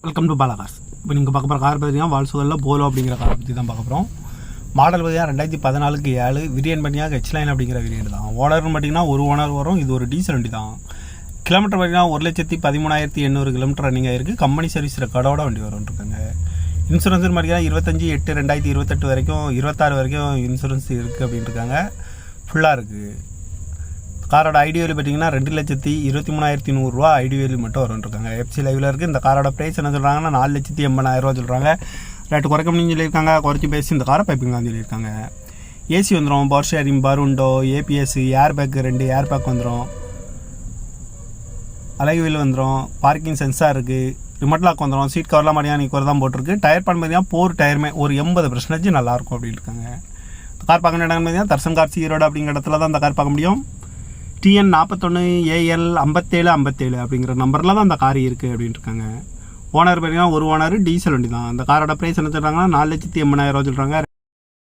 Welcome to Bala cars. இப்போ நீங்கள் பார்க்க போகிற கார் பார்த்தீங்கன்னா வால்சுவலில் போலோ அப்படிங்கிற காரை பற்றி தான் பார்க்க போகிறோம். மாடல் பார்த்தீங்கன்னா 2014 7 விரியன் பண்ணியாக ஹெச்லைன் அப்படிங்கிற வேரியன்ட் தான். ஓனர்னு பார்த்தீங்கன்னா ஒரு ஓனர் வரும். இது ஒரு டீசல் வண்டி தான். கிலோமீட்டர் பார்த்தீங்கன்னா 1,13,800 கிலோமீட்டர் ரன்னிங் ஆகிருக்கு. கம்பெனி சர்வீஸ் ரெக்கார்டோட வண்டி வரும்ன்ருக்காங்க. இன்சூரன்ஸ்னு பார்த்தீங்கன்னா 25/8/2028 வரைக்கும் 26 வரைக்கும் இன்சூரன்ஸ் இருக்குது அப்படின்ட்டு இருக்காங்க. ஃபுல்லாக இருக்குது. காரோட ஐடி வேல்யூ பார்த்தீங்கன்னா 2,23,100 ரூபா ஐடி வேல்யூ மட்டும் வரும்ன்ருக்காங்க. எஃப்சி லைவில் இருக்குது. இந்த காரோட ப்ரைஸ் என்ன சொல்கிறாங்கன்னா 4,80,000 ரூபா சொல்கிறாங்க. ரேட்டு குறைக்க முடியும்னு சொல்லியிருக்காங்க. குறைச்சி பேசி இந்த காரை பைப்பிங்கலாம் சொல்லியிருக்காங்க. ஏசி வந்துடும், பவர் ஷேரிங், பருண்டோ, ABS, air bag 2 air bag வந்துடும், அலகு வீல் வந்துடும், பார்க்கிங் சென்சார் இருக்குது, ரிமோட் லாக் வந்துடும், சீட் கவர்லாம் மாதிரியான நீ தான் போட்டிருக்கு. டயர் பண்ண பார்த்தீங்கன்னா 4 டயருமே ஒரு 80% நல்லாயிருக்கும் அப்படின்னு இருக்காங்க. கார் பார்க்க இடம் பார்த்தீங்கன்னா தர்சன் கார்ஸ் ஈரோடு அப்படிங்கிற இடத்துல தான் இந்த கார் பார்க்க முடியும். TN 41AL 5757 அப்படிங்கிற நம்பரில் தான் அந்த கார் இருக்குது அப்படின்ட்டு இருக்காங்க. ஓனர் பார்த்தீங்கன்னா ஒரு ஓனர், டீசல் வண்டி தான். அந்த காரோட ப்ரைஸ் என்ன சொல்கிறாங்கன்னா 4,80,000 ரூபா சொல்கிறாங்க.